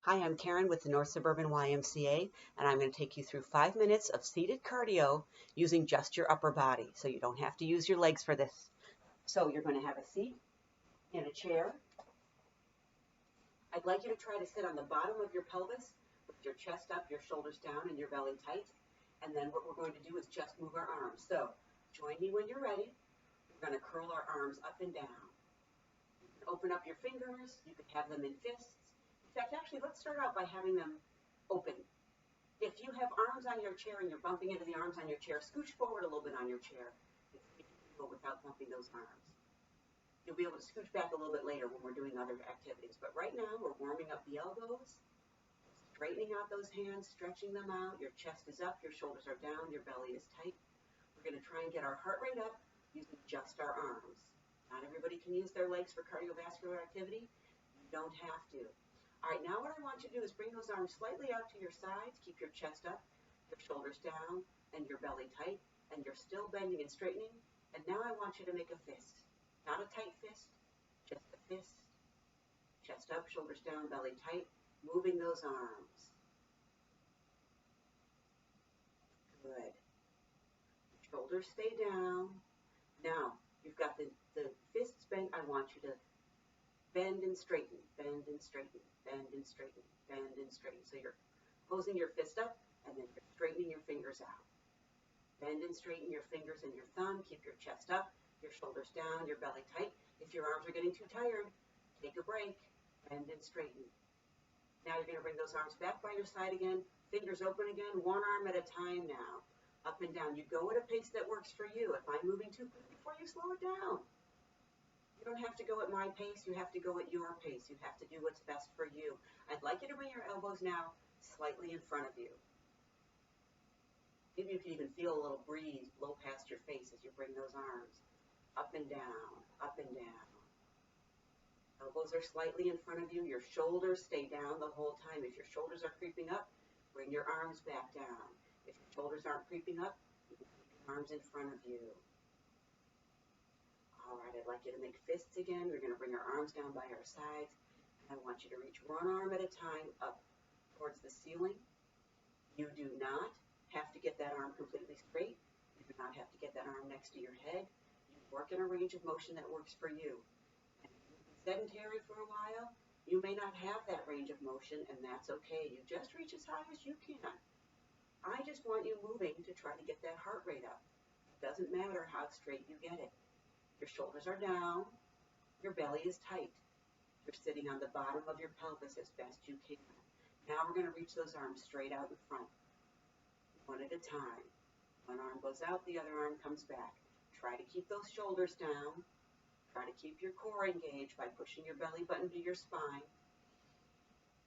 Hi, I'm Karen with the North Suburban YMCA, and I'm going to take you through 5 minutes of seated cardio using just your upper body, so you don't have to use your legs for this. So you're going to have a seat in a chair. I'd like you to try to sit on the bottom of your pelvis with your chest up, your shoulders down, and your belly tight. And then what we're going to do is just move our arms. So join me when you're ready. We're going to curl our arms up and down. You can open up your fingers. You could have them in fists. In fact, actually, let's start out by having them open. If you have arms on your chair and you're bumping into the arms on your chair, scooch forward a little bit on your chair without bumping those arms. You'll be able to scooch back a little bit later when we're doing other activities. But right now, we're warming up the elbows, straightening out those hands, stretching them out. Your chest is up, your shoulders are down, your belly is tight. We're going to try and get our heart rate up using just our arms. Not everybody can use their legs for cardiovascular activity. You don't have to. All right, now what I want you to do is bring those arms slightly out to your sides. Keep your chest up, your shoulders down, and your belly tight. And you're still bending and straightening. And now I want you to make a fist. Not a tight fist, just a fist. Chest up, shoulders down, belly tight. Moving those arms. Good. Shoulders stay down. Now, you've got the fists bent. I want you to bend and straighten, bend and straighten, bend and straighten, bend and straighten. So you're closing your fist up and then you're straightening your fingers out. Bend and straighten your fingers and your thumb. Keep your chest up, your shoulders down, your belly tight. If your arms are getting too tired, take a break, bend and straighten. Now you're going to bring those arms back by your side again, fingers open again, one arm at a time now. Up and down. You go at a pace that works for you. If I'm moving too quickly for you, slow it down. You don't have to go at my pace. You have to go at your pace. You have to do what's best for you. I'd like you to bring your elbows now slightly in front of you. Maybe you can even feel a little breeze blow past your face as you bring those arms up and down, up and down. Elbows are slightly in front of you. Your shoulders stay down the whole time. If your shoulders are creeping up, bring your arms back down. If your shoulders aren't creeping up, you can keep your arms in front of you. All right, I'd like you to make fists again. We're going to bring our arms down by our sides. And I want you to reach one arm at a time up towards the ceiling. You do not have to get that arm completely straight. You do not have to get that arm next to your head. You work in a range of motion that works for you. And if you've been sedentary for a while, you may not have that range of motion, and that's okay. You just reach as high as you can. I just want you moving to try to get that heart rate up. It doesn't matter how straight you get it. Your shoulders are down, your belly is tight. You're sitting on the bottom of your pelvis as best you can. Now we're going to reach those arms straight out in front, one at a time. One arm goes out, the other arm comes back. Try to keep those shoulders down. Try to keep your core engaged by pushing your belly button to your spine.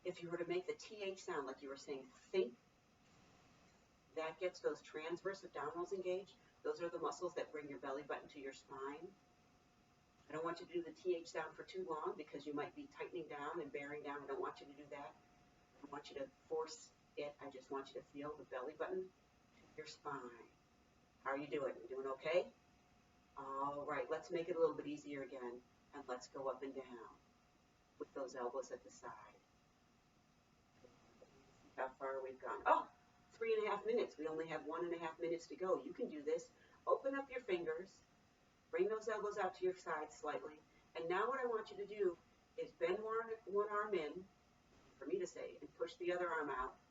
If you were to make the TH sound like you were saying think, that gets those transverse abdominals engaged. Those are the muscles that bring your belly button to your spine. I don't want you to do the TH sound for too long because you might be tightening down and bearing down. I don't want you to do that. I don't want you to force it. I just want you to feel the belly button to your spine. How are you doing? You doing okay? All right, let's make it a little bit easier again, and let's go up and down with those elbows at the side. How far we've gone. Oh! 3.5 minutes. We only have 1.5 minutes to go. You can do this. Open up your fingers. Bring those elbows out to your side slightly. And now what I want you to do is bend one arm in, for me to say, and push the other arm out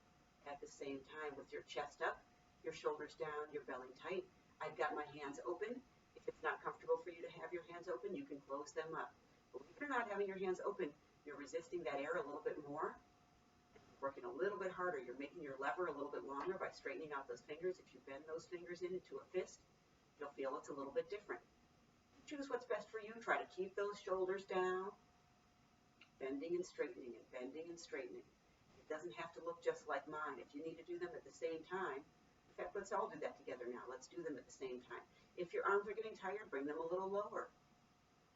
at the same time with your chest up, your shoulders down, your belly tight. I've got my hands open. If it's not comfortable for you to have your hands open, you can close them up. Believe it or not, having your hands open, you're resisting that air a little bit more. Working a little bit harder. You're making your lever a little bit longer by straightening out those fingers. If you bend those fingers into a fist, you'll feel it's a little bit different. Choose what's best for you. Try to keep those shoulders down, bending and straightening and bending and straightening. It doesn't have to look just like mine. If you need to do them at the same time, in fact, let's all do that together now. Let's do them at the same time. If your arms are getting tired, bring them a little lower.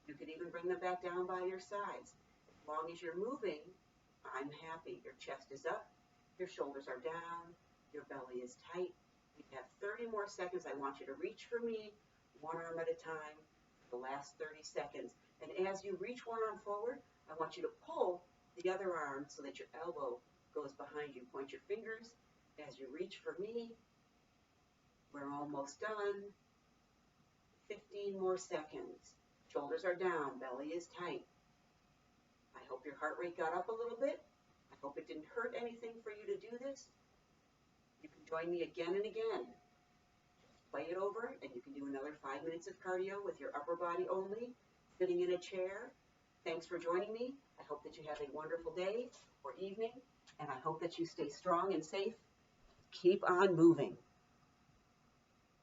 You could even bring them back down by your sides. As long as you're moving, I'm happy. Your chest is up, your shoulders are down, your belly is tight. We have 30 more seconds. I want you to reach for me, one arm at a time, for the last 30 seconds. And as you reach one arm forward, I want you to pull the other arm so that your elbow goes behind you. Point your fingers as you reach for me. We're almost done. 15 more seconds. Shoulders are down, belly is tight. I hope your heart rate got up a little bit. I hope it didn't hurt anything for you to do this. You can join me again and again. Just play it over, and you can do another 5 minutes of cardio with your upper body only, sitting in a chair. Thanks for joining me. I hope that you have a wonderful day or evening, and I hope that you stay strong and safe. Keep on moving.